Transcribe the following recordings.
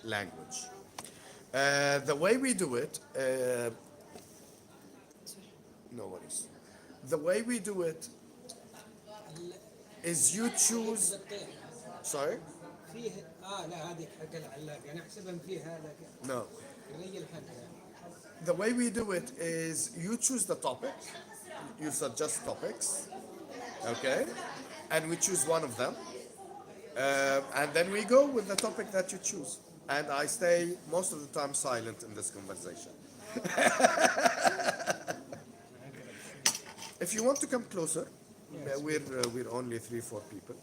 language. The way we do it, no worries. The way we do it is you فيه choose. بطيخ Sorry? فيه لا هذيك حق العلاق انا احسبهم فيه هذا No. رجل حقها. The way we do it is you choose the topic, you suggest topics, okay? And we choose one of them. And then we go with the topic that you choose. And I stay most of the time silent in this conversation. If you want to come closer, Yes. we're only 3-4 people.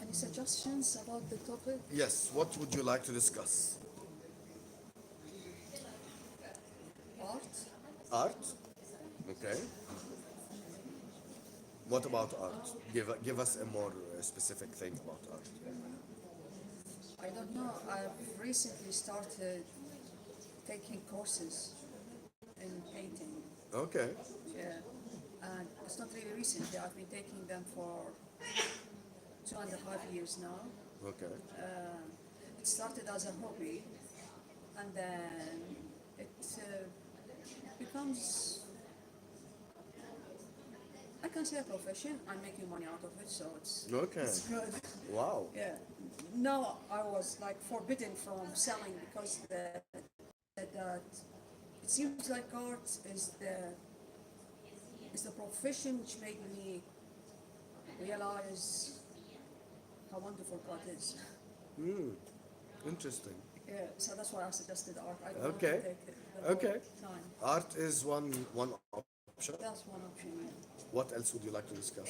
Any suggestions about the topic? Yes, what would you like to discuss? Art? Art? Okay. What about art? Give us a more specific thing about art. I don't know. I've recently started taking courses in painting. Okay. Yeah. And it's not really recently. I've been taking them for 2.5 years now. Okay. It started as a hobby, and then it becomes, I can say, a profession. I'm making money out of it, so Okay. it's good. Wow. Yeah. No, I was like forbidden from selling because that it seems like art is the profession which made me realize how wonderful God is. Interesting. Yeah, so that's why I suggested art. I don't Okay. want to take the whole Okay. time. Art is one option. That's one option. Yeah. What else would you like to discuss?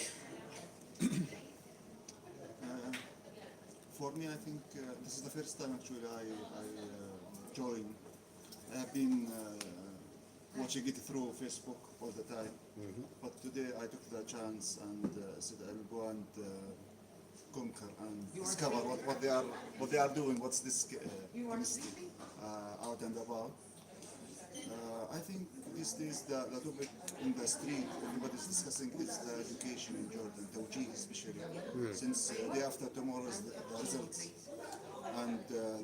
For me, I think this is the first time actually I join. I have been watching it through Facebook all the time, but today I took the chance and said I will go and conquer and discover what they are doing. What's this out and about? I think these days the topic in the street everybody's discussing is the education in Jordan, Tawjih especially, since day after tomorrow is the results, and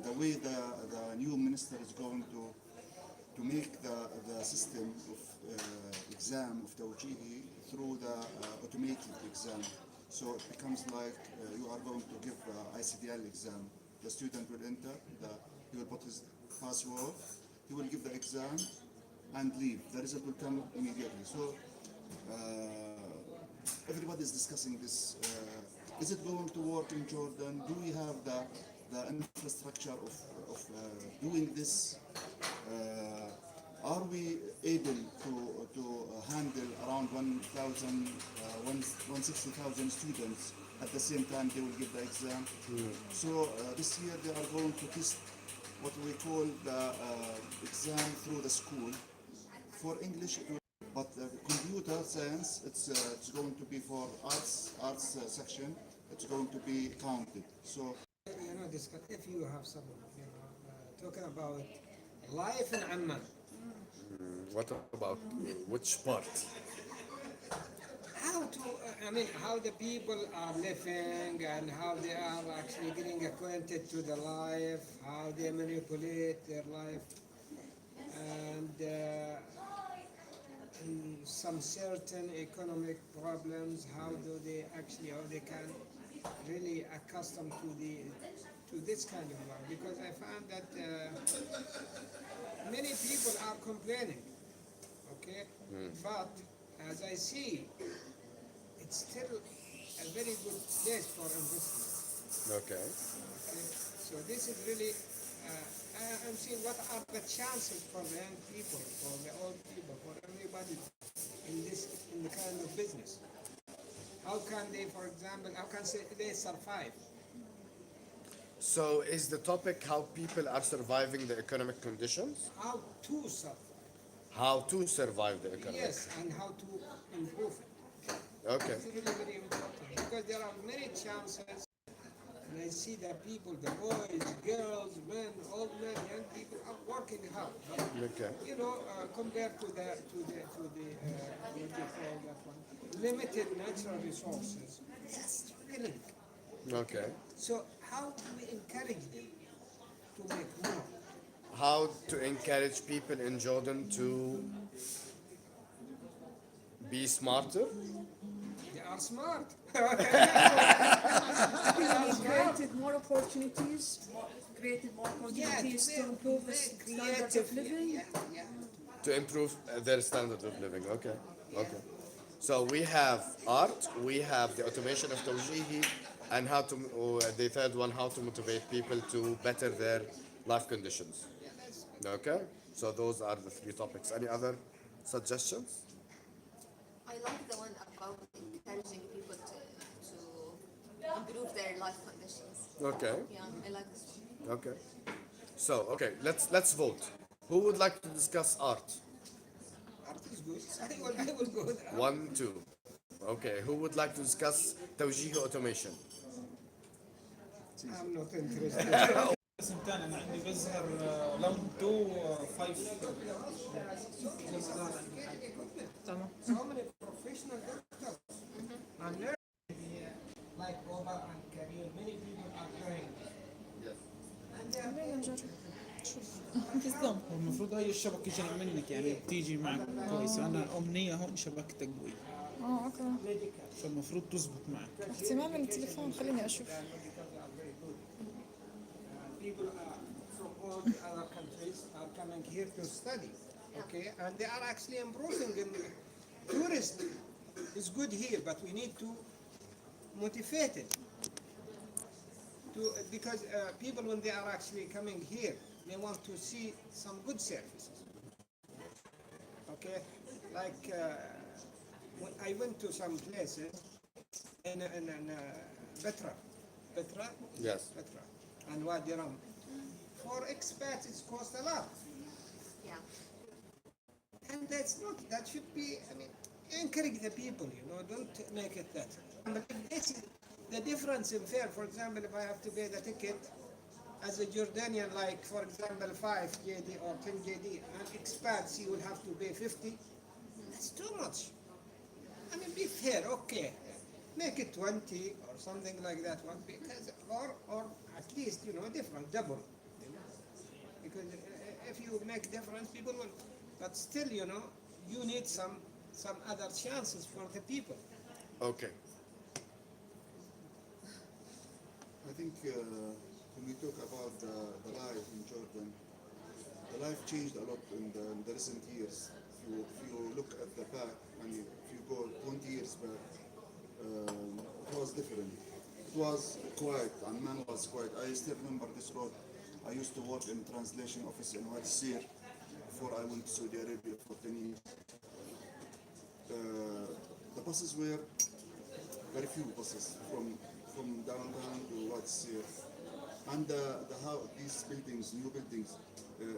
the way the new minister is going to make the system of exam of Tawjih through the automated exam. So it becomes like you are going to give ICDL exam. The student will enter, he will put his password, he will give the exam and leave. The result will come immediately. So everybody is discussing this. Is it going to work in Jordan? Do we have the infrastructure of doing this? Are we able to handle around 160,000 students at the same time they will give the exam? So this year they are going to test what we call the exam through the school. For English, but computer science, it's going to be for arts section. It's going to be counted. So Discuss if you have some, talking about life in Amman. What about which part? How to, how the people are living and how they are actually getting acquainted to the life, how they manipulate their life, and some certain economic problems. How do they actually, how they can really accustom to this kind of life? Because I found that many people are complaining, okay, but as I see, it's still a very good place for investment. Okay. Okay? So this is really, I'm seeing what are the chances for the young people, for the old people, for everybody in the kind of business. How can they, for example, they survive? So is the topic how people are surviving the economic conditions? How to survive? How to survive the economic? Yes, and how to improve it. Okay. It's really very important because there are many chances and I see the people, the boys, girls, men, old men, young people are working hard. But, Okay. you know, compared to the what do you call that one? Limited natural resources, they're struggling. Okay. So how do we encourage them to make more? How to encourage people in Jordan to be smarter? They are smart. Created more opportunities, created more opportunities to improve the standards of living. Yeah. To improve their standard of living. Okay. Okay. So we have art, we have the automation of Tawjihi, and how to, the third one, how to motivate people to better their life conditions. Okay. So those are the three topics. Any other suggestions? I like the one about encouraging people to improve their life conditions. Okay. Yeah, I like this one. Okay. So okay, let's vote. Who would like to discuss art? Art is good. I will go with art. 1, 2. Okay. Who would like to discuss توجيه automation? I'm not interested. الاسم الثاني انا عندي بيظهر لون 2 5 تمام So many professional doctors and nurses, like Oba and Karim, many people are doing this. And they are very تسلم والمفروض هاي الشبكه جاي منك يعني بتيجي معك كويس انا الامنيه هون شبكتك قوي اوكي medical. فالمفروض تزبط معك اهتمام التليفون خليني اشوف Medical, they are very good. People from all the other countries are coming here to study, okay? And they are actually improving. In tourism is good here, but we need to motivate it. Because people, when they are actually coming here, they want to see some good services. Okay, like when I went to some places in Petra, Yes. Petra, and Wadi Rum. For expats, it costs a lot, Yeah. and that's not. That should be. I mean, encourage the people. You know, don't make it that. But if this is the difference in fare. For example, if I have to pay the ticket as a Jordanian, like for example 5 JD or 10 JD, and expats you will have to pay 50. That's too much. I mean, be fair, okay. Make it 20 or something like that one, because or at least different, double. Because if you make difference, people will. But still, you need some other chances for the people. Okay. I think when we talk about the life in Jordan, the life changed a lot in the recent years. If you look at the back, and if you go 20 years back, it was different. It was quiet, and man was quiet. I still remember this road. I used to work in translation office in Wadi Sir before I went to Saudi Arabia for 10 years. The buses were very few buses from downtown to Wadi Sir. And these buildings, new buildings,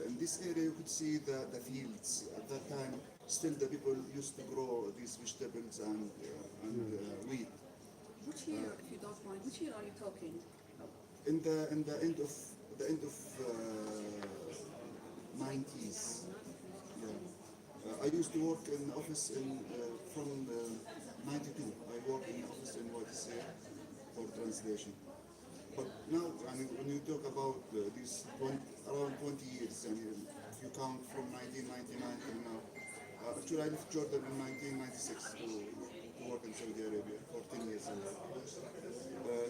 in this area you could see the fields. At that time, still the people used to grow these vegetables and wheat. Which year, if you don't mind, which year are you talking? In the end of 90s. Yeah. I used to work in office from 92. I work in office in Wadi Sir for translation. But now, I mean, when you talk about these around 20 years, and if you count from 1999 till now, actually I left Jordan in 1996 to work in Saudi Arabia for 10 years.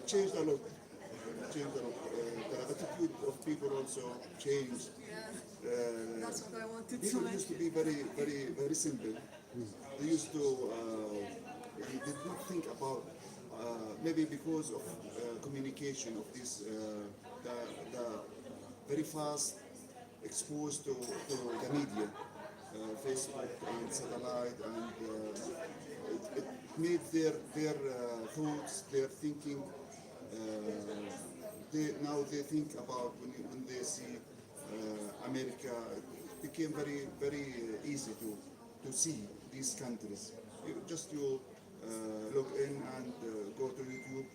Changed a lot. The attitude of people also changed. That's what I wanted to People mention. used to be very, very, very simple. They used to, they did not think about, maybe because of communication of this, the very fast exposed to the media, Facebook and satellite, and it made their thoughts, their thinking. Now they think about when they see America. It became very, very easy to see these countries. You log in and go to YouTube.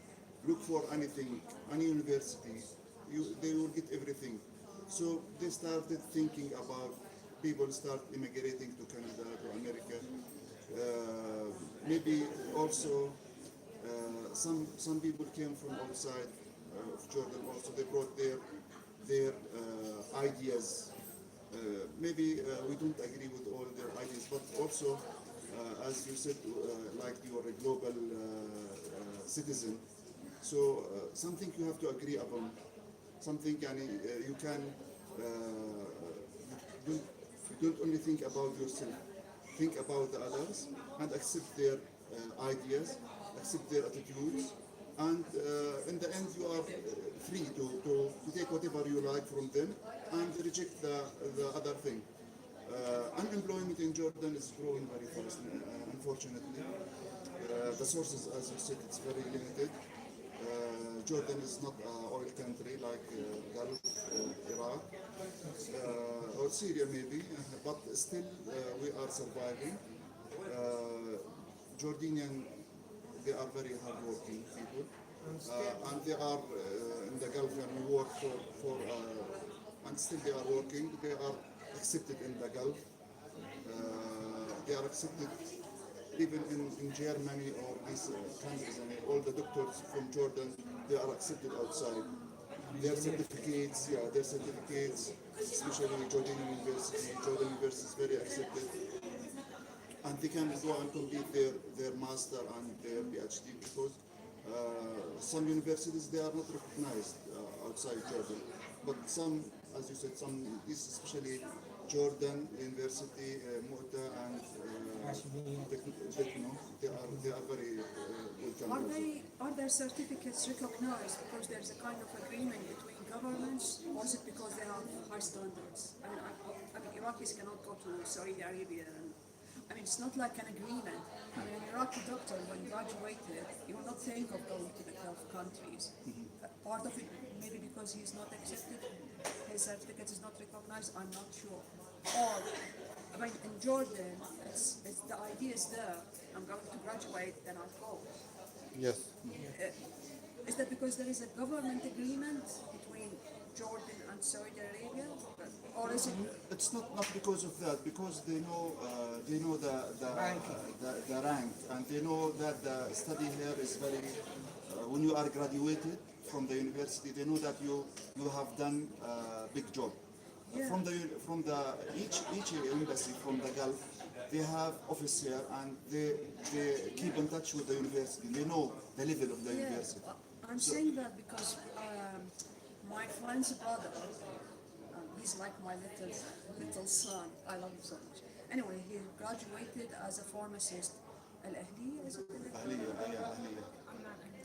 look for anything, any university, they will get everything. So they started thinking about people start immigrating to Canada, to America. Maybe also some people came from outside of Jordan. Also, they brought their ideas. Maybe we don't agree with all their ideas, but also, as you said, like you are a global citizen, so something you have to agree upon. Something you can don't, don't only think about yourself, think about the others and accept their ideas, accept their attitudes, and in the end you are free to take whatever you like from them and reject the other thing. Unemployment in Jordan is growing very fast, unfortunately. The sources, as you said, it's very limited. Jordan is not an oil country like Gulf, Iraq, or Syria maybe, but still we are surviving. Jordanian, they are very hardworking people, and they are in the Gulf and we work and still they are working. They are accepted in the Gulf. They are accepted even in Germany or these countries. I mean, all the doctors from Jordan, they are accepted outside. Their certificates, especially Jordan University. Jordan University is very accepted, and they can go and complete their master and their PhD because some universities they are not recognized outside Jordan, but some, as you said, some especially Jordan University, Mu'ta and Techno, they are very welcome. Are their certificates recognized because there's a kind of agreement between governments, or is it because they have high standards? I mean, Iraqis cannot go to Saudi Arabia. I mean, it's not like an agreement. I mean, an Iraqi doctor, when graduated, he will not think of going to the Gulf countries. Part of it, maybe because he's not accepted, his certificate is not recognized, I'm not sure. Or, I mean, in Jordan, it's the idea is there. I'm going to graduate, then I'll go. Yes. Is that because there is a government agreement between Jordan and Saudi Arabia, or is it? It's not because of that, because they know the rank, and they know that the study here is very. When you are graduated from the university, they know that you have done a big job. Yeah. From the each embassy from the Gulf, they have office here, and they keep in touch with the university. They know the level of the university. I'm saying that because my friend's brother, he's like my little son. I love him so much. Anyway, he graduated as a pharmacist. Al-Ahliya, is it? أهلية.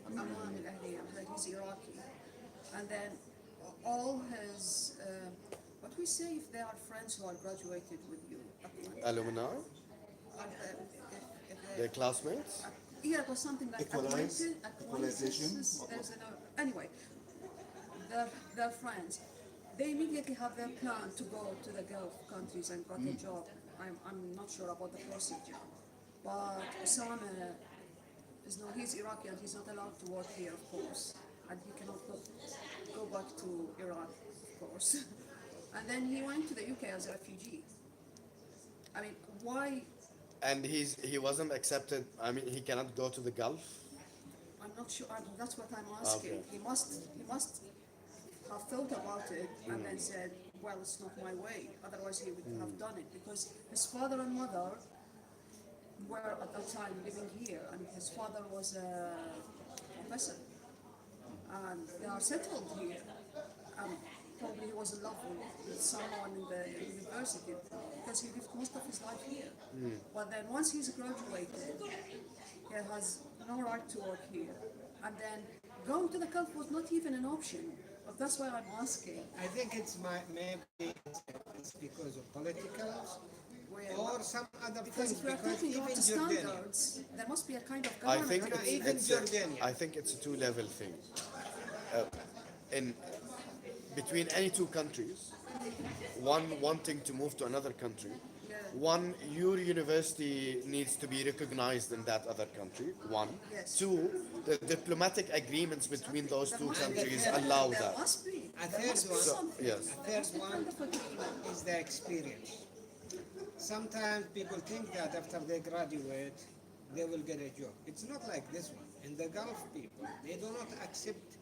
Amman Al-Ahliya. He's Iraqi. And then all his, what we say if they are friends who are graduated with you? Alumni, If their classmates. yeah, it was something like Equalization. Anyway, they're friends. They immediately have their plan to go to the Gulf countries and got a job. I'm not sure about the procedure, but Osama he's Iraqi and he's not allowed to work here, of course, and he cannot go back to Iraq, of course. And then he went to the UK as a refugee. I mean, why? And he wasn't accepted. I mean, he cannot go to the Gulf. I'm not sure. That's what I'm asking. Okay. He must have thought about it and then said, "Well, it's not my way." Otherwise, he would have done it because his father and mother were at that time living here, and his father was a professor, and they are settled here. Probably he was in love with someone in the university because he lived most of his life here. But then once he's graduated, he has no right to work here. And then going to the Gulf was not even an option. But that's why I'm asking. I think maybe it's because of politicals Well, or some other because things. if we are Because talking even about the Jordania, standards, there must be a kind of I government. think No, it's, even it's Jordania. I think it's a two-level thing. In between any two countries, one wanting to move to another country, One, your university needs to be recognized in that other country. One. Yes. Two, the diplomatic agreements between those There two must- countries there- allow There that. must be. A There third must be one- something. Yes. A There must third be one kind of agreement. is the experience. Sometimes people think that after they graduate, they will get a job. It's not like this one. In the Gulf people, they do not accept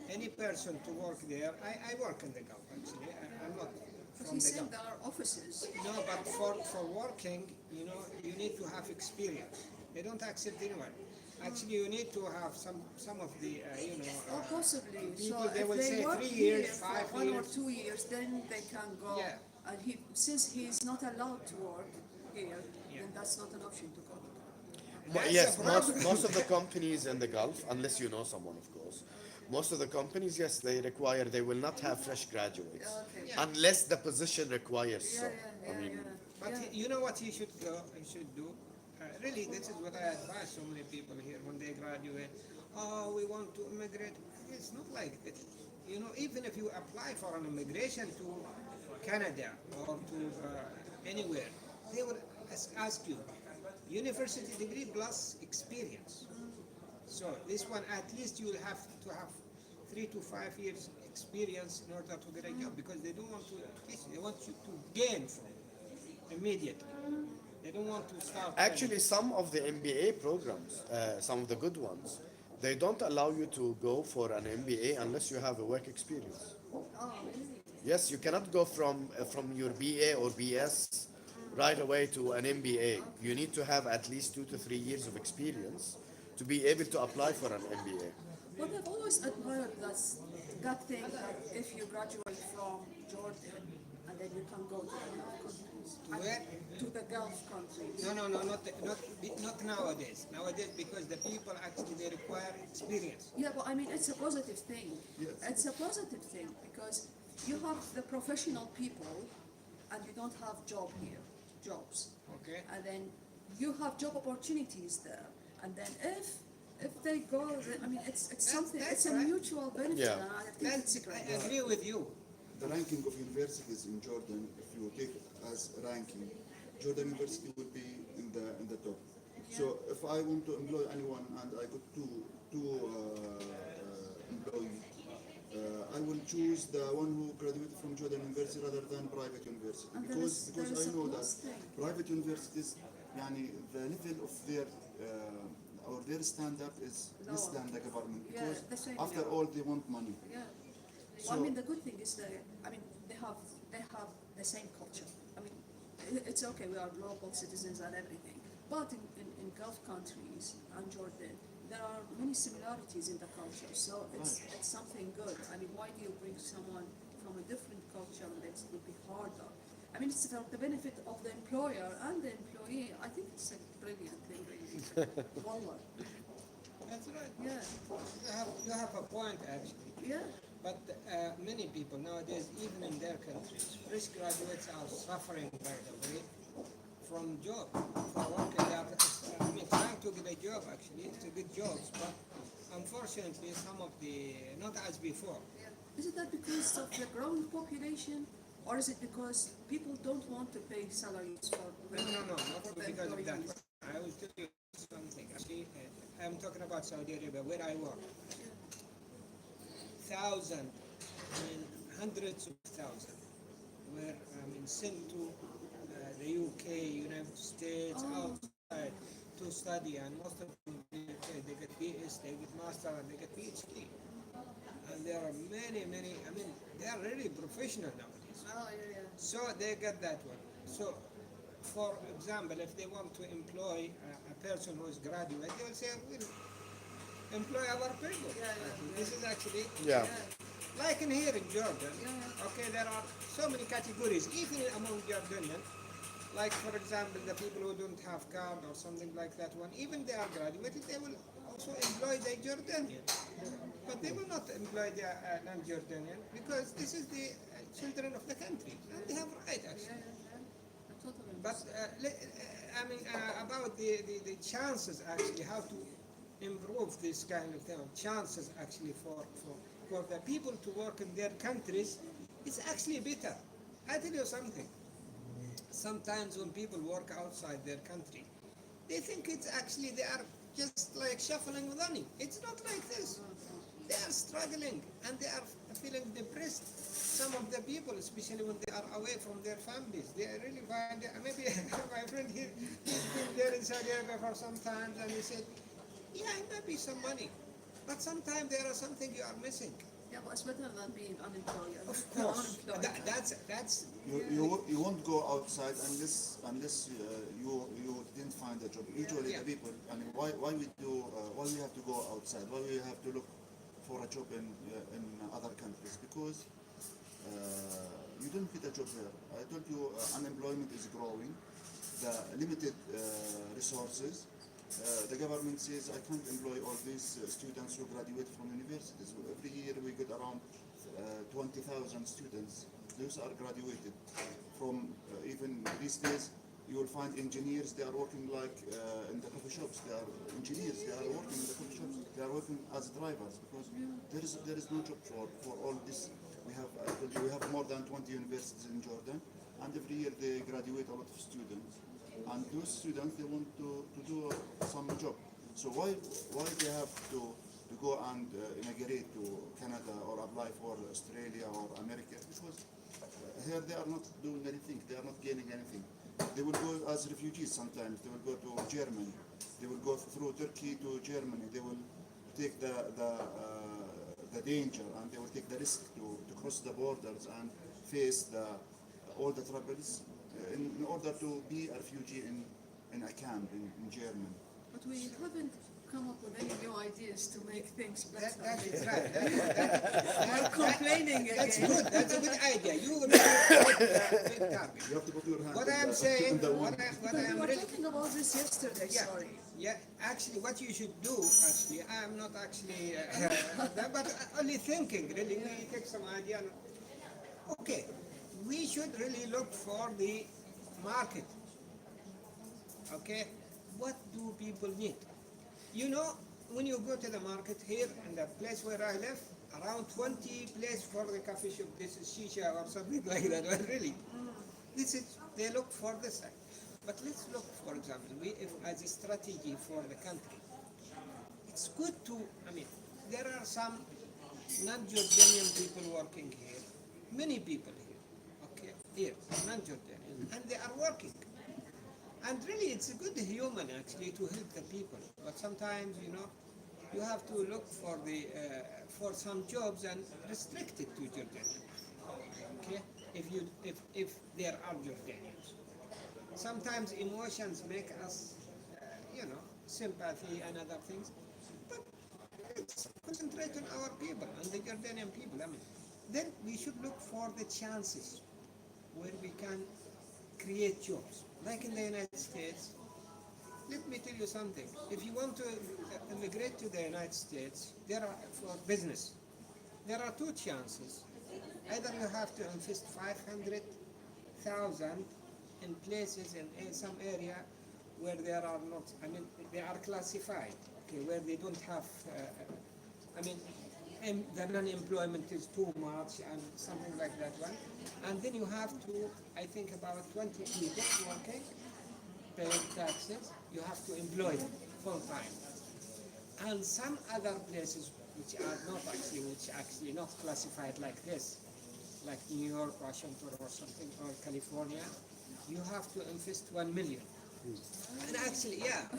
any person to work there. I work in the Gulf actually. I'm not But from he's the saying Gulf. there are offices. No, but for working, you need to have experience. They don't accept anyone. Actually, you need to have some of the, Or possibly. people, So they if will they say work 3 here years, for 5 1 or years. 2 years, then they can go. Yeah. And since he's not allowed to work here, Yeah. then that's not an option to go. But That's yes, a problem. most of the companies in the Gulf, unless you know someone, of course, most of the companies, yes, they will not have fresh graduates Okay. Yeah. unless the position requires so. I mean, But yeah. you know what he should go? He should do. Really, this is what I advise so many people here when they graduate. Oh, we want to immigrate. It's not like that. Even if you apply for an immigration to Canada or to anywhere, they will ask you university degree plus experience. So this one, at least you will have to have 3 to 5 years experience in order to get a job because they don't want to teach. They want you to gain from it immediately. They don't want to start. actually, some of the MBA programs, some of the good ones, they don't allow you to go for an MBA unless you have a work experience. Oh, really? Yes, you cannot go from your BA or BS right away to an MBA. You need to have at least 2 to 3 years of experience to be able to apply for an MBA. But I've always admired that thing that if you graduate from Jordan and then you can go to the Gulf countries. To where? To the Gulf countries. No, not nowadays. Nowadays, because the people actually they require experience. Yeah, but I mean, it's a positive thing. Yes. It's a positive thing because you have the professional people and you don't have jobs. Okay. And then you have job opportunities there. And then if they go, I mean, it's something, that's it's a right. mutual benefit. Yeah. And I think it's I great. agree with you. The ranking of universities in Jordan, if you take it as ranking, Jordan University would be in the top. So if I want to employ anyone and I got two employees, I will choose the one who graduated from Jordan University rather than private university And there because is I a know that plus thing. private universities, the level of their or their stand-up is less Lower. than the government Yeah, because the same after here. all they want money. Yeah. So- Well, I mean, the good thing is that I mean they have the same culture. I mean, it's okay. We are global citizens and everything, but in Gulf countries and Jordan, there are many similarities in the culture. So it's something good. I mean, why do you bring someone from a different culture and it would be harder? I mean, it's for the benefit of the employer and the employee. I think it's a brilliant thing, really. Wallah. That's right. Yeah. You have a point actually. Yeah. But many people nowadays, even in their countries, fresh graduates are suffering, by the way, from job, for working. They are, trying to get a job actually. It's a good job, but unfortunately, some of the not as before. Yeah. Is it that because of the growing population, or is it because people don't want to pay salaries for No, not for the because of that. employees? I will tell you something. Actually, I'm talking about Saudi Arabia, where I work. Thousands, hundreds of thousands were sent to the UK, United States, outside to study, and most of them they get BS, they get master, and they get PhD. And there are many, they are really professional nowadays. Oh, yeah, yeah. So they get that one. So, for example, if they want to employ a person who is graduate, they will say, we'll employ our people. Yeah, yeah, This is actually Yeah. like in here in Jordan. Yeah. Okay, there are so many categories, even among Jordanian. Like for example, the people who don't have card or something like that one, even they are graduated, they will also employ the Jordanian. But they will not employ the non-Jordanian because this is the children of the country. And they have right actually. I totally But about the chances actually, how to improve this kind of thing, chances actually for the people to work in their countries, it's actually better. I tell you something. sometimes when people work outside their country, they think it's actually they are just like shuffling money. It's not like this. They are struggling and they are feeling depressed. Some of the people, especially when they are away from their families, they really find it. Maybe my friend here, he's been there in Saudi Arabia for some time, and he said, "Yeah, it might be some money, but sometimes there are something you are missing." Yeah, but it's better than being unemployed. Of course, Unemployed. that's You won't go outside unless you didn't find a job. Usually Yeah. the people, I mean, why we have to go outside? Why we have to look for a job in other countries? Because you don't get a job here. I told you unemployment is growing. The limited resources. The government says I can't employ all these students who graduate from universities. Every year we get around 20,000 students. Those are graduated from even these days. You will find engineers. They are working like in the coffee shops. They are engineers. They are working in the coffee shops. They are working as drivers because there is no job for all this. We have more than 20 universities in Jordan, and every year they graduate a lot of students. And those students they want to do some job. So why they have to go and immigrate to Canada or apply for Australia or America? Because here they are not doing anything. They are not gaining anything. They will go as refugees sometimes. They will go to Germany. They will go through Turkey to Germany. They will take the danger and they will take the risk to cross the borders and face all the troubles in order to be a refugee in a camp in Germany. But we haven't come up with any new ideas to make things better. that is right. We're complaining That's again. good. That's a good idea. You will be a big target. You have to put your hand What in I am the- saying, in the what wound. I We am were really, talking about this yesterday, yeah, sorry. yeah. Actually, what you should do, actually, I am not actually, but only thinking. Really, we take some idea. Okay, we should really look for the market. Okay, what do people need? You know, when you go to the market here in the place where I live, around 20 place for the coffee shop. This is shisha or something like that. Well, really, this is they look for this. But let's look, for example, if as a strategy for the country, it's good to. I mean, there are some non-Jordanian people working here, many people here. Okay, here non-Jordanian, and they are working. And really, it's a good human actually to help the people. But sometimes, you know, you have to look for the for some jobs and restrict it to Jordanians. Okay, if there are Jordanians, sometimes emotions make us, you know, sympathy and other things. But let's concentrate on our people and the Jordanian people. I mean, then we should look for the chances where we can create jobs. Like in the United States, let me tell you something. If you want to immigrate to the United States, there are for business. There are two chances. Either you have to invest 500,000 in places in some area where there are not. I mean, they are classified. Okay, where they don't have. I mean, the non-employment is too much and something like that one. And then you have to, I think, about 20 people working, paying taxes. You have to employ them full time. And some other places which are not actually not classified like this, like New York, Washington, or something, or California, you have to invest 1 million. And actually, yeah,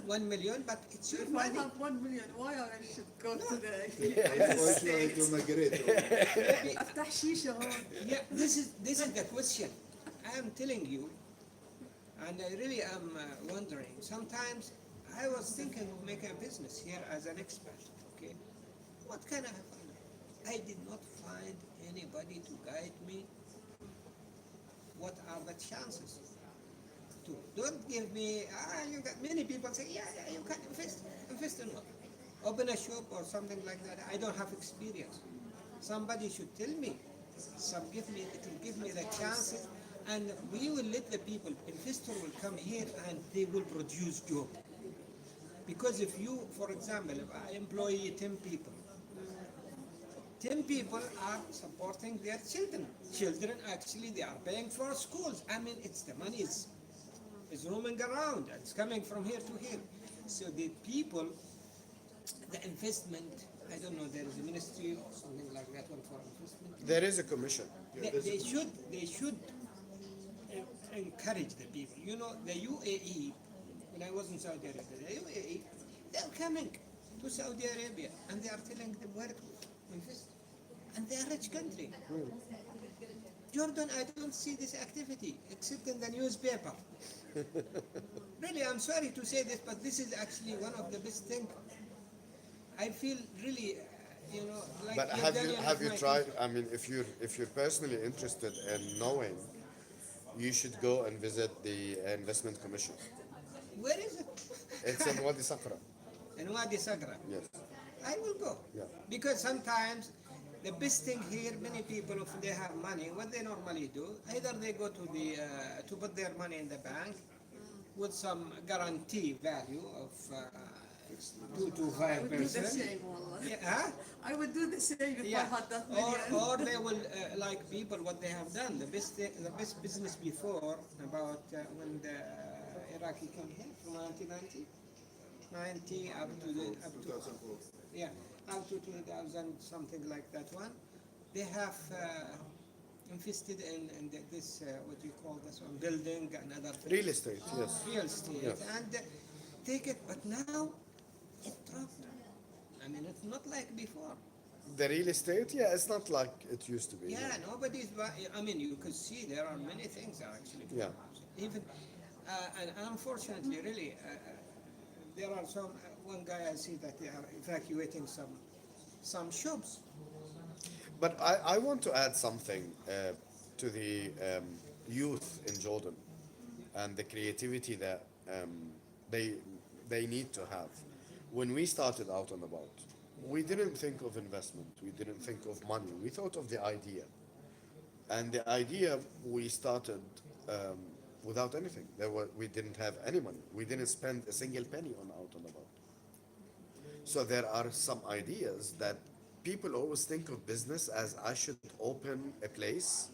1 million, but it's your If I money. have 1 million, why I should go to the Why should I do migrate? افتح شيشة هون. Yeah, this is the question. I am telling you, and I really am wondering. Sometimes I was thinking of making a business here as an expert. Okay, what can I find? I did not find anybody to guide me. What are the chances? Don't give me. You got many people say, yeah, you can invest in what? Open a shop or something like that. I don't have experience. Somebody should tell me. It will give me the chances, and we will let the people. Investor will come here and they will produce job. Because if you, for example, if I employ 10 people, 10 people are supporting their children. Children actually they are paying for schools. I mean, it's the money is roaming around. It's coming from here to here. So the people, the investment. I don't know. There is a ministry or something like that one for investment. There is a commission. They should encourage the people. You know, the UAE, when I was in Saudi Arabia, the UAE, they're coming to Saudi Arabia and they are telling them where to invest. And they are a rich country. Jordan, I don't see this activity except in the newspaper. Really, I'm sorry to say this, but this is actually one of the best things. I feel really, like But you've have done you one have of you my tried? I mean, if you're personally interested in knowing, you should go and visit the investment commission. Where is it? It's in Wadi Sakra. In Wadi Sagra. Yes. I will go. Yeah. Because sometimes the best thing here, many people, if they have money, what they normally do, either they go to the to put their money in the bank with some guarantee value of 2 to I would do the 5%. same, wallah. Yeah, huh? I would do the same if I Yeah. had that million. Or they will like people what they have done. The best business before about when the Iraqi came here from 1990, 90 2004. yeah, up to 2000, something like that one. They have invested in this, what do you call this one, building and other things. Real estate. Yes. Real estate. Yes. And take it, but now it dropped. I mean, it's not like before. The real estate. Yeah, it's not like it used to be. Yeah, nobody's buying. I mean, you could see there are many things are actually. Yeah. Even, and unfortunately, really, there are some. One guy I see that they are evacuating some shops. But I want to add something to the youth in Jordan and the creativity that they need to have. When we started Out and About, we didn't think of investment. We didn't think of money. We thought of the idea. And the idea we started without anything. We didn't have any money. We didn't spend a single penny on Out and About. So there are some ideas that people always think of business as I should open a place,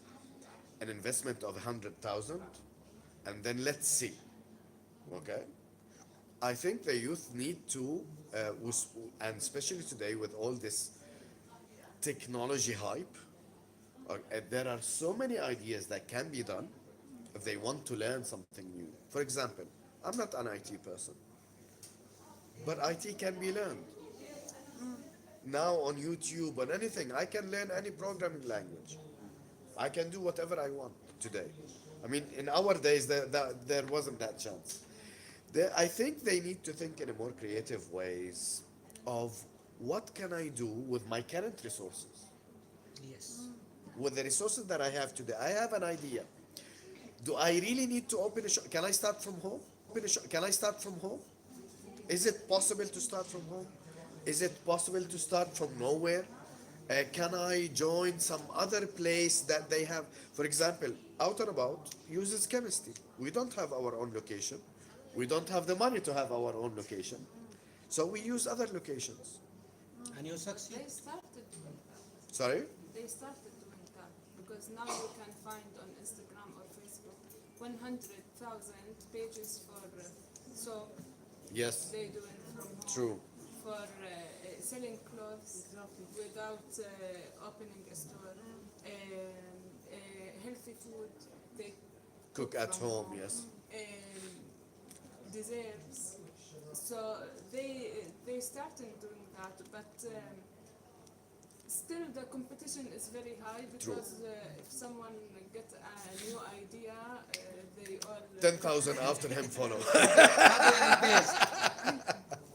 an investment of 100,000, and then let's see. Okay? I think the youth need to, and especially today with all this technology hype, there are so many ideas that can be done if they want to learn something new. For example, I'm not an IT person, but IT can be learned. Now on YouTube, on anything, I can learn any programming language. I can do whatever I want today. I mean, in our days, there wasn't that chance. I think they need to think in a more creative ways of what can I do with my current resources. Yes. With the resources that I have today, I have an idea. Do I really need to open a shop? Can I start from home? Can I start from home? Is it possible to start from home? Is it possible to start from nowhere? Can I join some other place that they have? For example, Out and About uses chemistry. We don't have our own location. We don't have the money to have our own location. So we use other locations. And you succeed. They started doing that. Sorry? They started doing that because now you can find on Instagram or Facebook 100,000 pages for so Yes. they do it from home. True. For selling clothes without opening a store, healthy food they Cook at from home, yes. Desserts. So they started doing that, but still the competition is very high because if someone get a new idea, they all 10,000 after him follow.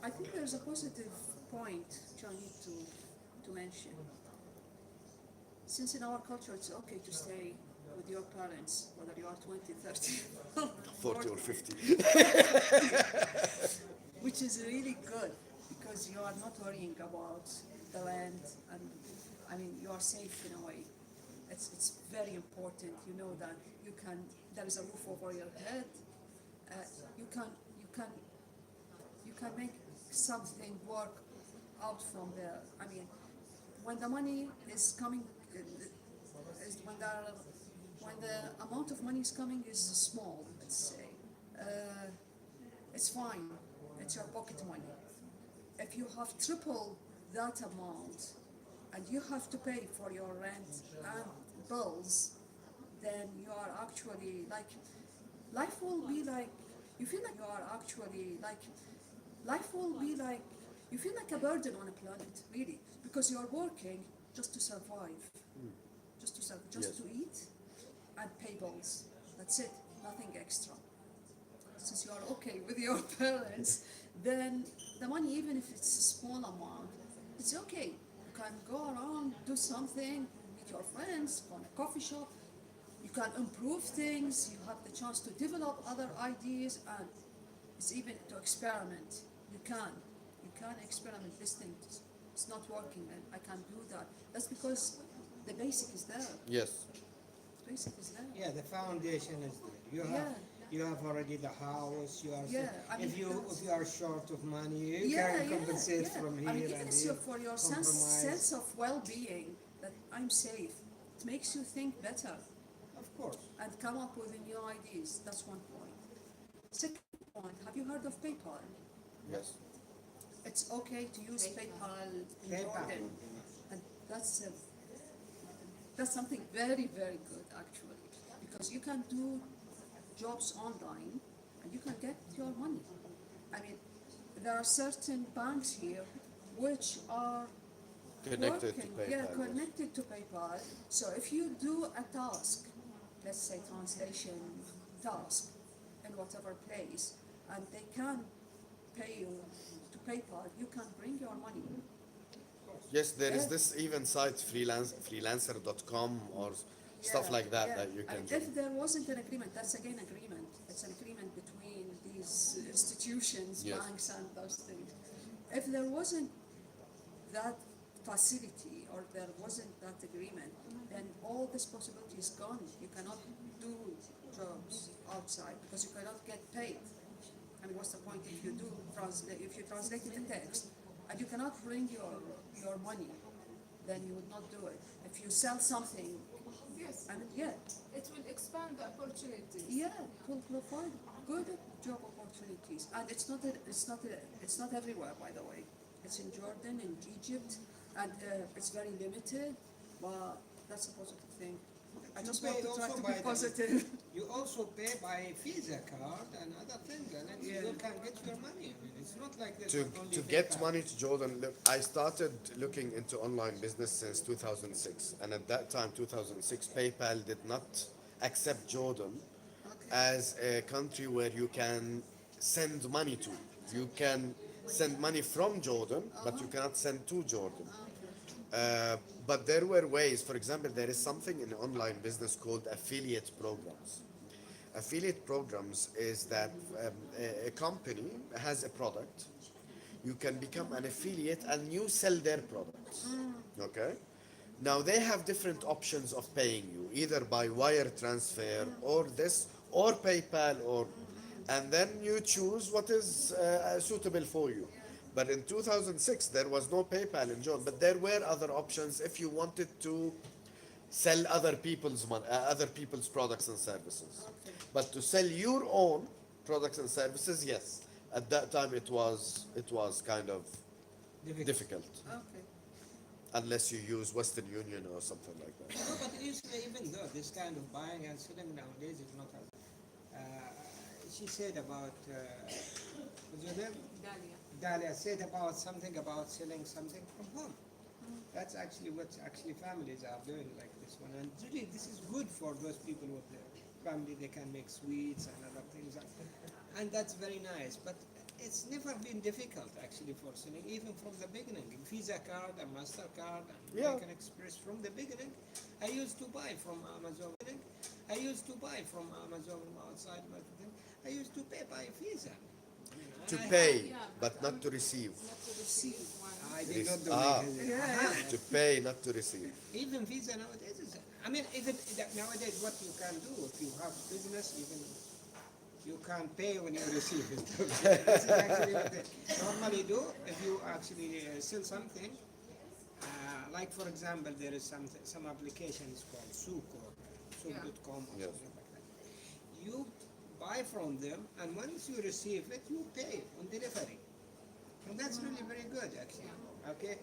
I think there's a positive point which I need to mention. Since in our culture it's okay to stay with your parents, whether you are 20, 30, 40 or 50. which is really good because you are not worrying about the land and I mean you are safe in a way. It's very important. You know that there is a roof over your head. You can make something work out from there. I mean, when the money is coming, is when the amount of money is coming is small, let's say, it's fine. It's your pocket money. If you have triple that amount and you have to pay for your rent and bills, then you are actually like, life will be like, you feel like you are actually like, life will be like, you feel like a burden on a planet, really, because you are working just to survive, just Yes. to eat and pay bills. That's it, nothing extra. Since you are okay with your parents, then the money, even if it's a small amount, it's okay. You can go around, do something, meet your friends, go on a coffee shop. You can improve things. You have the chance to develop other ideas, and it's even to experiment. You can, you can experiment. This thing it's not working, and I can't do that. That's because the basic is there. Yes. The basic is there. Yeah, the foundation is there. Yeah. You have already the house. You are. Yeah, I mean, if that's- you are short of money, you Yeah, can compensate from here I mean, even and it's here. for your compromise. sense of well-being, that I'm safe. It makes you think better Of course. and come up with new ideas. That's one point. Second point, have you heard of PayPal? Yes. It's okay to use PayPal in PayPal. Jordan, and that's something very, very good actually, because you can do jobs online and you can get your money. I mean, there are certain banks here which are Connected to working, PayPal. yeah, yes. connected to PayPal. So if you do a task, let's say translation task in whatever place, and they can pay you to PayPal, you can bring your money. Yes, there is Yeah. this even site freelancer.com or stuff Yeah, like that yeah. that you can And join. if there wasn't an agreement, that's again agreement. It's an agreement between these institutions, Yes. banks, and those things. If there wasn't that facility or there wasn't that agreement, then all this possibility is gone. You cannot do jobs outside because you cannot get paid. I mean, what's the point if you do translate? If you translated a text and you cannot bring your money, then you would not do it. If you sell something, Yes, I mean, yeah, it will expand the opportunities. yeah, it will provide good job opportunities, and it's not everywhere, by the way. It's in Jordan, in Egypt, and it's very limited, but that's a positive thing. I just You want pay to try also to by be the- positive. You also pay by Visa card and other things, and then Yeah. you can get your money. I mean, it's not like this. To, that only to PayPal. get money to Jordan, look, I started looking into online business since 2006, and at that time, 2006, PayPal did not accept Jordan as a country where you can send money to. You can send money from Jordan, but you cannot send to Jordan. But there were ways. For example, there is something in online business called affiliate programs. Affiliate programs is that a company has a product, you can become an affiliate and you sell their products. Okay? Now they have different options of paying you, either by wire transfer or this, or PayPal, or, and then you choose what is suitable for you. But in 2006, there was no PayPal in Jordan, but there were other options if you wanted to sell other people's other people's products and services. But to sell your own products and services, yes, at that time it was kind of difficult, Okay. unless you use Western Union or something like that. No, but usually even though this kind of buying and selling nowadays is not as, she said about, what's your name? Dalia. Dalia said about something about selling something from home. That's actually what actually families are doing like this one. And really this is good for those people with the family. They can make sweets and other things. And that's very nice. But it's never been difficult actually for selling, even from the beginning. Visa card and MasterCard and Yeah. American Express from the beginning. I used to buy from Amazon. I used to buy from Amazon from outside my thing. I used to pay by Visa. To I- pay, Yeah, but not to receive. Not to receive one. I did not do Ah. it. Yeah. To pay, not to receive. Even Visa nowadays is, I mean, even nowadays what you can do if you have business, even you can pay when you receive it. This is actually what they normally do. If you actually sell something, Like for example, there is some applications called Souk or Souk.com or Yes. something like that. You buy from them, and once you receive it, you pay on delivery, and that's really very good actually. Okay.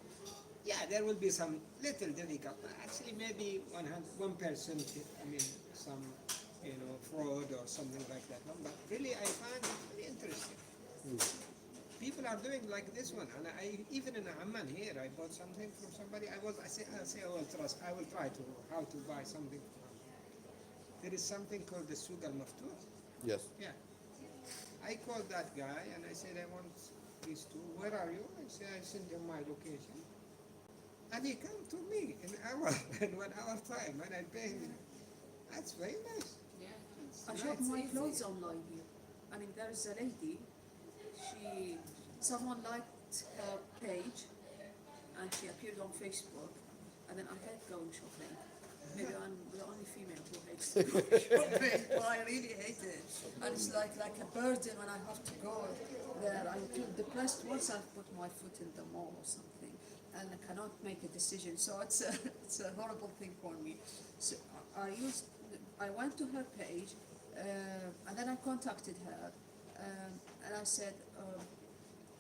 Yeah, there will be some little difficult, actually maybe 1%, I mean, some, fraud or something like that. No, but really, I find it very interesting. People are doing like this one, and I even in Amman here, I bought something from somebody. I say, I will try to how to buy something from. There is something called the Suq al Maftuh. Yes. Yeah. I called that guy and I said, I want these two. Where are you? I said, I send him my location. And he come to me in hour, in 1 hour time, and I pay him. That's very nice. Yeah. I shop my clothes online here. I mean, there is a lady. Someone liked her page, and she appeared on Facebook, and then I hate going shopping. Maybe I'm the only female who hates shopping, but I really hate it. And it's like a burden when I have to go there. I feel depressed once I put my foot in the mall or something, and I cannot make a decision. So it's a horrible thing for me. So I went to her page, and then I contacted her, and I said,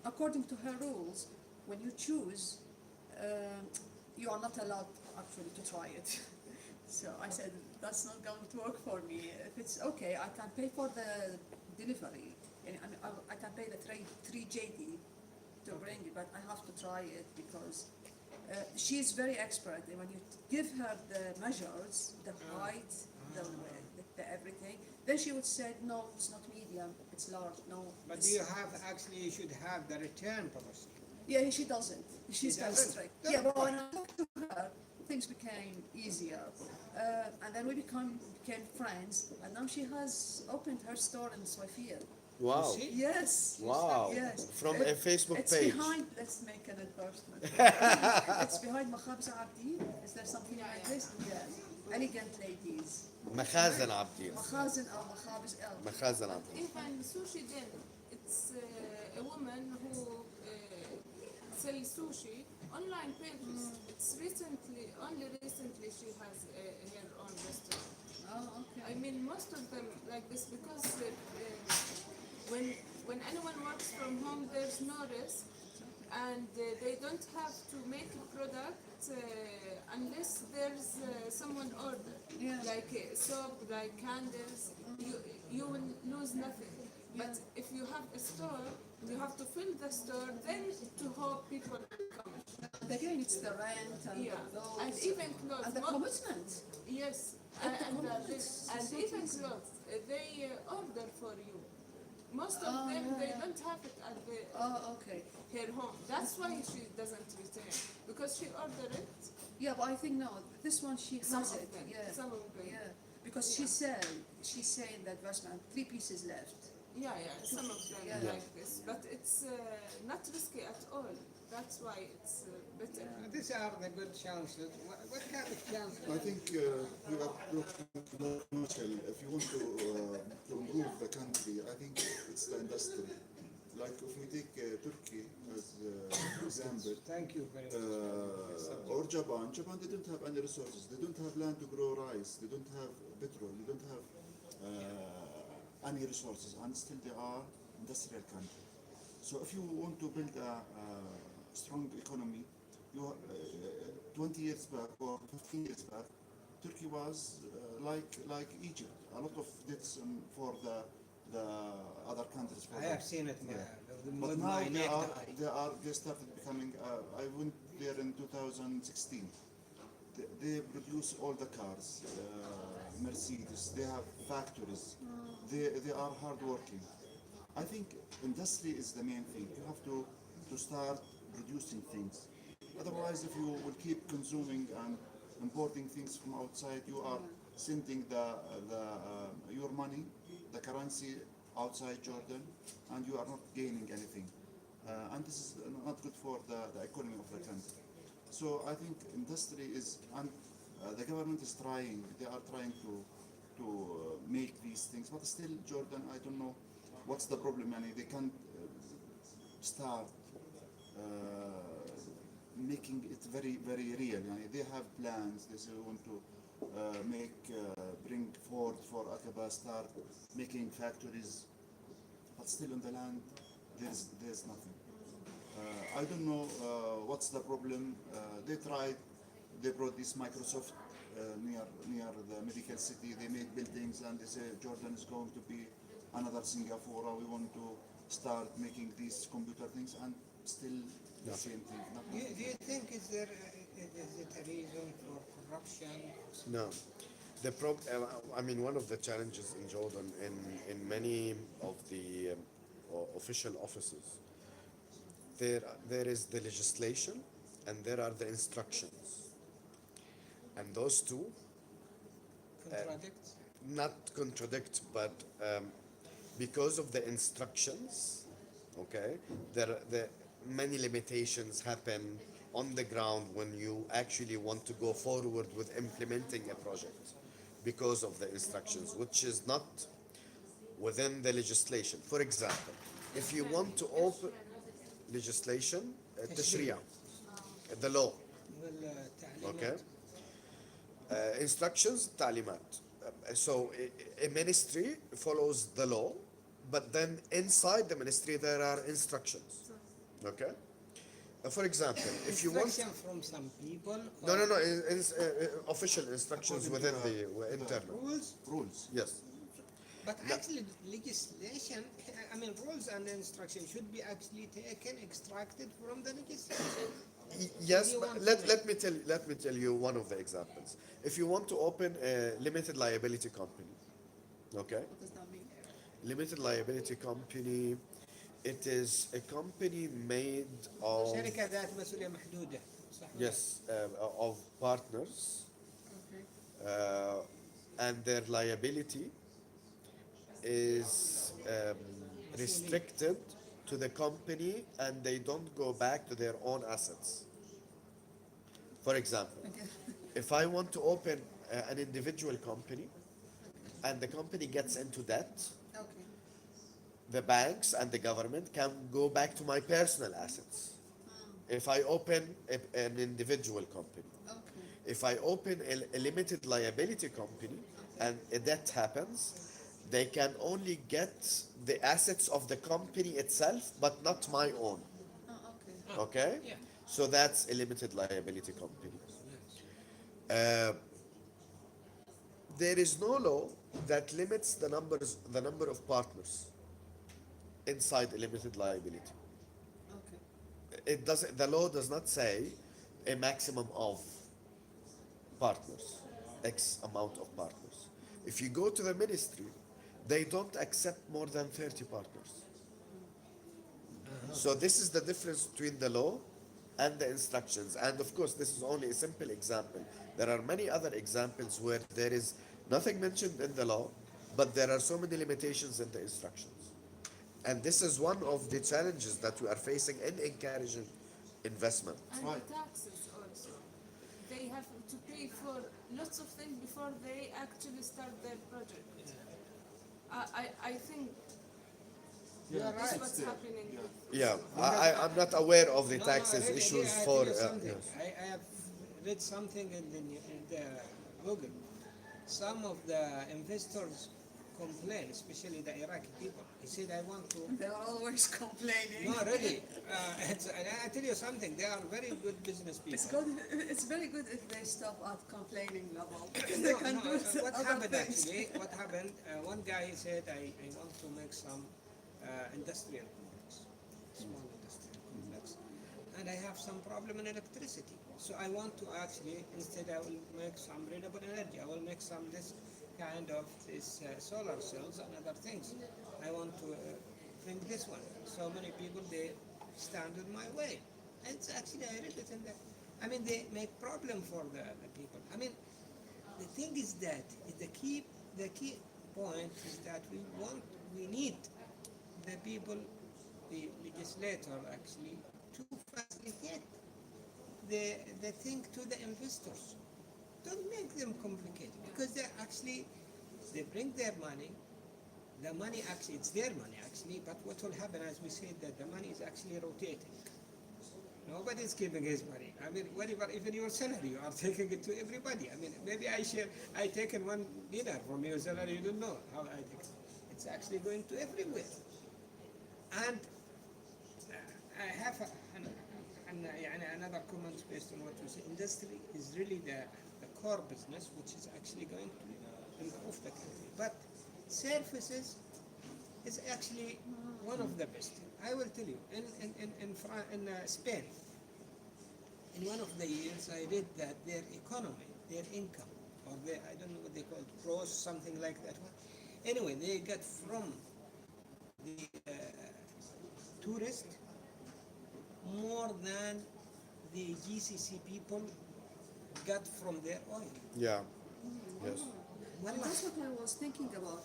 according to her rules, when you choose, you are not allowed actually to try it. So I said, that's not going to work for me. If it's okay, I can pay for the delivery. And I can pay the 3 JD to bring it, but I have to try it because she's very expert. And when you give her the measures, the height, the width, the everything, then she would say, no, it's not medium, it's large, no. But it's- do you have actually? You should have the return policy. Yeah, she doesn't. She's very doesn't? strict. No. Yeah, but when I talked to her, things became easier. And then we became friends, and now she has opened her store in Swafia. Wow. see? Yes. Wow. Yes. From a Facebook it's page. behind, let's make an endorsement. It's behind Makhabz Abdi. Is there something like this? Yeah. Elegant ladies. مخازن عابدين. Makhazin or Makhabz El. مخازن عابدين. Even sushi den, it's a woman who sells sushi online pages. It's only recently she has her own restaurant. Oh, okay. I mean, most of them like this because when anyone works from home, there's no risk, and they don't have to make a product unless there's someone order. Yeah. Like soap, like candles, you will lose nothing. But if you have a store, you have to fill the store, then to hope people will come. And again, it's the rent and Yeah, the bills. and even clothes. And the commitment. Yes, And and, the and, commitments. and It's not even easy. clothes, they order for you. Most of Oh, them, yeah, they yeah. don't have it at Oh, okay. her home. That's why she doesn't return, because she ordered it. Yeah, but I think no, this one she Some has of it. them, Yeah. some of them. Yeah. Because she's saying that Basman, 3 pieces left. Yeah, some of them Yeah. like this, but it's not risky at all. That's why it's better. These are the good chances. What kind of chances? I think we are talking more commercial. If you want to improve the country, I think it's the industry. Like if we take Turkey as example, Thank you very much. or Japan. Japan, they don't have any resources. They don't have land to grow rice. They don't have petrol. They don't have any resources, and still they are industrial country. So if you want to build a strong economy, you 20 years back or 15 years back, Turkey was like Egypt. A lot of debts for the other countries. For I them. have seen it. Yeah. With But now my naked eye. they started becoming. I went there in 2016. They produce all the cars, Mercedes. They have factories. They are hardworking. I think industry is the main thing. You have to start producing things. Otherwise, if you will keep consuming and importing things from outside, you are sending your money, the currency outside Jordan, and you are not gaining anything. And this is not good for the economy of the country. So I think industry is, and the government is trying. They are trying to make these things, but still, Jordan, I don't know what's the problem. I mean, they can't start making it very very real. يعني they have plans. They say we want to bring forth for Aqaba, start making factories, but still on the land there's nothing. I don't know what's the problem. They tried. They brought this Microsoft near the medical city. They made buildings and they say Jordan is going to be another Singapore. We want to start making these computer things, and still the same thing. Do you think is it a reason for corruption? No. I mean, one of the challenges in Jordan, in many of the official offices, there is the legislation and there are the instructions. And those two Contradicts? not contradict, but because of the instructions, okay, the many limitations happen on the ground when you actually want to go forward with implementing a project because of the instructions, which is not within the legislation. For example, if you want to open legislation, tashriya, the law, okay, instructions, talimat. So a ministry follows the law, but then inside the ministry there are instructions. Okay. For example, if you want Instruction from some people? no or no no official instructions within the internal. rules? Yes. But actually, legislation, I mean, rules and instructions should be actually taken, extracted from the legislation. Yes, You but want to let me tell you one of the examples. If you want to open a limited liability company, okay? What does that mean? Limited liability company, it is a company made of شركة ذات مسؤولية محدودة. صح ولا لا؟ yes of partners, Okay. and their liability is restricted to the company and they don't go back to their own assets. For example, if I want to open an individual company and the company gets into debt, Okay. the banks and the government can go back to my personal assets. If I open an individual company, Okay. if I open a limited liability company and a debt happens, they can only get the assets of the company itself, but not my own. Oh, okay. Okay? Yeah. So that's a limited liability company. There is no law that limits the number of partners inside a limited liability. Okay. It doesn't. The law does not say a maximum of partners, X amount of partners. If you go to the ministry, they don't accept more than 30 partners. So this is the difference between the law and the instructions. And of course, this is only a simple example. There are many other examples where there is nothing mentioned in the law, but there are so many limitations in the instructions. And this is one of the challenges that we are facing in encouraging investment. And Right. the taxes also. They have to pay for lots of things before they actually start their project. I think You are that's right. what's happening. Yeah. with- I'm not aware of the No, taxes really, issues I for. tell you something. Yes. I have read something in the Google. Some of the investors complain, especially the Iraqi people. He said, I want to. They're always complaining. No, really. And I tell you something, they are very good business people. It's good. It's very good if they stop at complaining level. Because No, they can no, do what other happened things. actually, what happened, one guy said, I want to make some industrial complex, small industrial complex, and I have some problem in electricity. So I want to actually, instead I will make some renewable energy, I will make some this kind of this solar cells and other things. I want to bring this one. So many people, they stand in my way. And it's actually, I read it in there. I mean, they make problem for the people. I mean, the thing is that the key point is that we need the people, the legislator actually, to facilitate the thing to the investors. Don't make them complicated because they bring their money. The money actually, it's their money actually, but what will happen, as we said, that the money is actually rotating. No? Nobody's keeping his money. I mean, whatever, even your salary, you are taking it to everybody. I mean, maybe I taken $1 from your salary, you don't know how I take it. It's actually going to everywhere. And I have another comment based on what you say. Industry is really the core business, which is actually going to improve the country. But services is actually one of the best. I will tell you, in Spain, in one of the years, I read that their economy, their income, or their, I don't know what they call it, gross, something like that one. Anyway, they got from the tourist more than the GCC people got from their oil. Yeah. Yes. And that's what I was thinking about.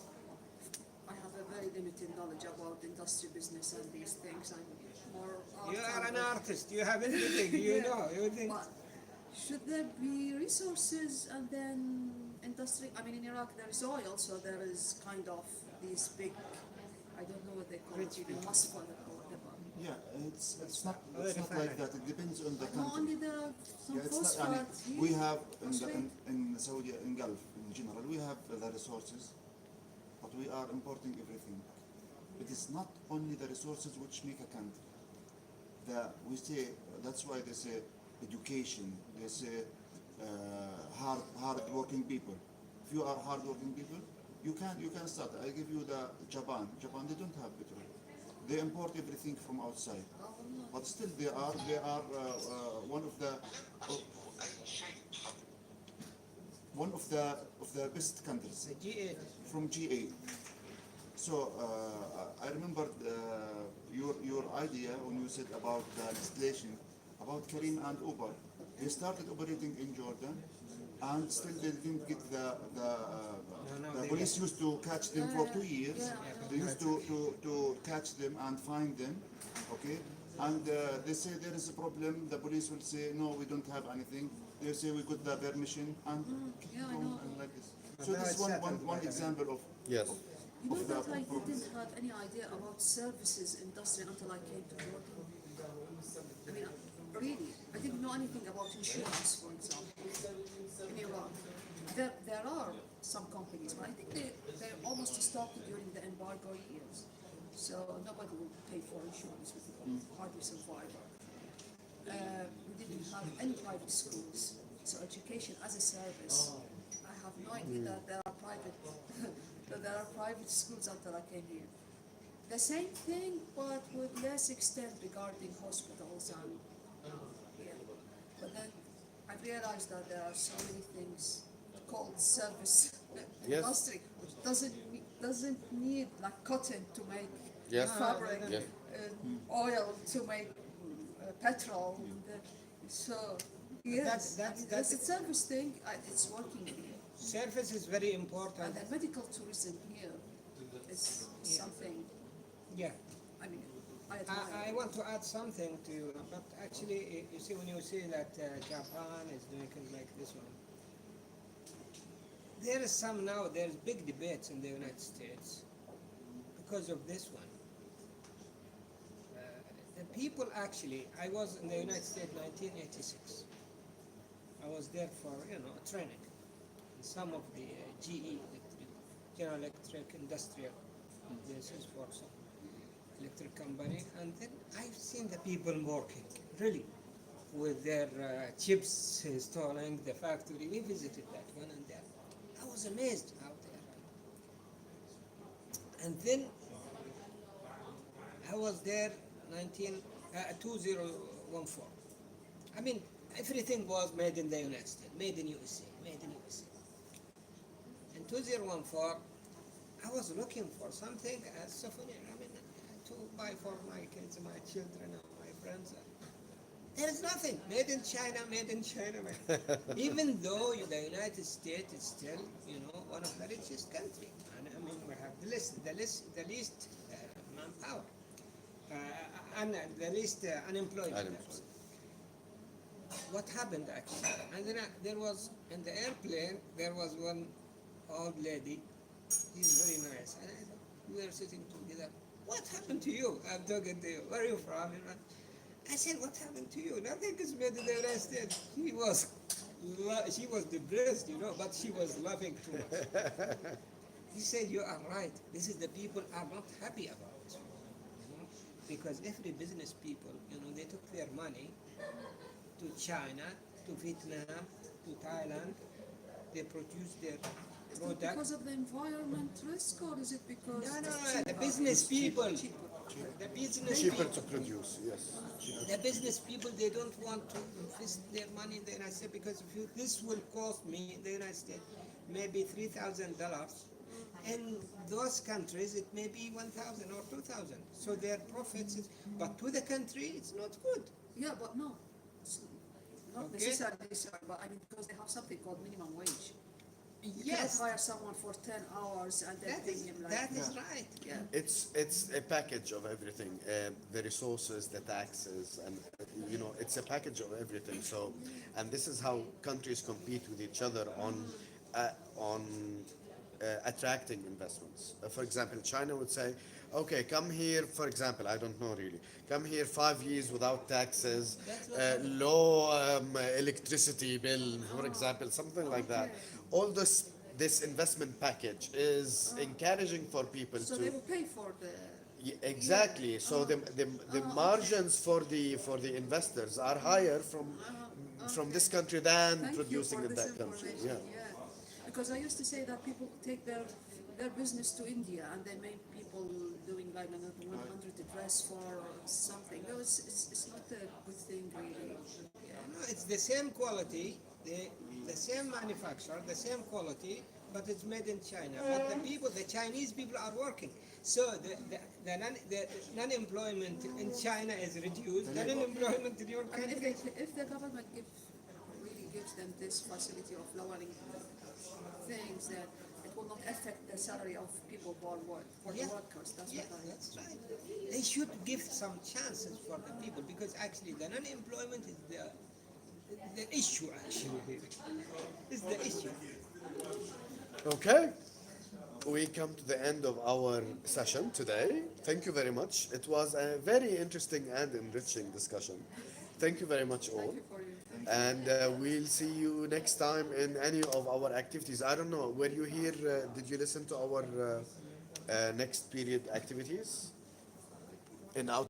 I have a very limited knowledge about industry business and these things. I'm more art You are an and- artist, you have everything, you Yeah. know, you think. But should there be resources and then industry? I mean, in Iraq there is oil, so there is kind of these big, I don't know what they call it, you know, muscle or whatever. Yeah, it's not like that. It depends on the Not country. only there are some Yeah, it's not, phosphate here. we have phosphate. in Saudi, in Gulf in general, we have the resources, but we are importing everything. It is not only the resources which make a country. We say, that's why they say education, they say hard working people. If you are hard working people, you can start. I give you the Japan. Japan, they don't have petrol. They import everything from outside, but still they are one of the best countries The G8. from G8. So I remember your idea when you said about the legislation about Karim and Uber. They started operating in Jordan, and still they didn't get the they police used to catch them for 2 years. Yeah. They used to catch them and find them, okay? And they say there is a problem. The police will say no, we don't have anything. They say we got the permission and keep Yeah, I going know. and like this. But So now this it's one settled, by one the way. example of Yes. You know of the that I problem. didn't have any idea about services industry until I came to Jordan. I mean, really, I didn't know anything about insurance, for example, in Iran. There are some companies, but I think they almost started during the embargo years. So nobody will pay for insurance, we could hardly survive. We didn't have any private schools, so education as a service. I have no idea that there are private schools until I came here. The same thing, but with less extent regarding hospitals and yeah. But then I realized that there are so many things called service Yes. industry, which doesn't need like cotton to make Yes. fabric, Yes. oil to make petrol. So yes, that's a service thing. It's working here. Service is very And important. the medical tourism here is something, Yeah. I mean, I admire. I want to add something to you, but actually, you see, when you say that Japan is doing things like this one, there's big debates in the United States because of this one. The people actually, I was in the United States 1986. I was there for, training. Some of the GE, General Electric Industrial, this is for some electric company, and then I've seen the people working, really, with their chips installing the factory. We visited that one, and there, I was amazed out there. And then I was there 2014. I mean, everything was made in the United States, made in USA, made in USA. In 2014, I was looking for something as souvenir. I mean, to buy for my kids, my children, and my friends. There is nothing made in China, made in China. Even though the United States is still, one of the richest countries. And I mean, we have the least manpower, and the least unemployment. What happened actually? And then there was in the airplane there was one old lady. She's very nice, and we were sitting together. What happened to you? I'm talking to you. Where are you from? I said, what happened to you? Nothing is made in the United States. She was depressed, but she was laughing too much. He said, you are right. This is the people are not happy about. Because every business people, they took their money to China, to Vietnam, to Thailand. They produce their Is it product. because of the environment risk, or is it because No, no, it's no, the cheaper? business people. Cheaper. The business Cheaper people. to produce, yes. The business people, they don't want to invest their money in the United States because this will cost me in the United States maybe $3,000. In those countries, it may be 1,000 or 2,000. So their profits, but to the country, it's not good. Yeah, but no. It's not Okay. necessarily, sir, but I mean, because they have something called minimum wage. You Yes, cannot hire someone for 10 hours and then that pay is, him like that is right. Yeah. It's a package of everything, the resources, the taxes, and it's a package of everything. So, and this is how countries compete with each other on attracting investments. For example, China would say, okay, come here. For example, I don't know really. Come here 5 years without taxes, low electricity bill, for example, something like that. All this investment package is encouraging for people So to. they will pay for the. Exactly. So the margins for the investors are higher from this country than Thank producing you for in this that country. information. Yeah. Yeah. Because I used to say that people take their business to India and they make people doing like another 100 dress for something. No, it's not a good thing really. Yeah. No, it's the same quality, the same manufacturer, the same quality, but it's made in China. But the Chinese people are working. So the non-employment in China is reduced. The non-employment in your I mean, country. if the government really gives them this facility of lowering things, that it will not affect the salary of people who are for the workers. That's Yeah, what I. that's right. They should give some chances for the people because actually the non-employment is the issue actually. Is the issue. Okay. We come to the end of our session today. Thank you very much. It was a very interesting and enriching discussion. Thank you very much all. Thank you for you. And we'll see you next time in any of our activities. I don't know, were you here? Did you listen to our next period activities in Out?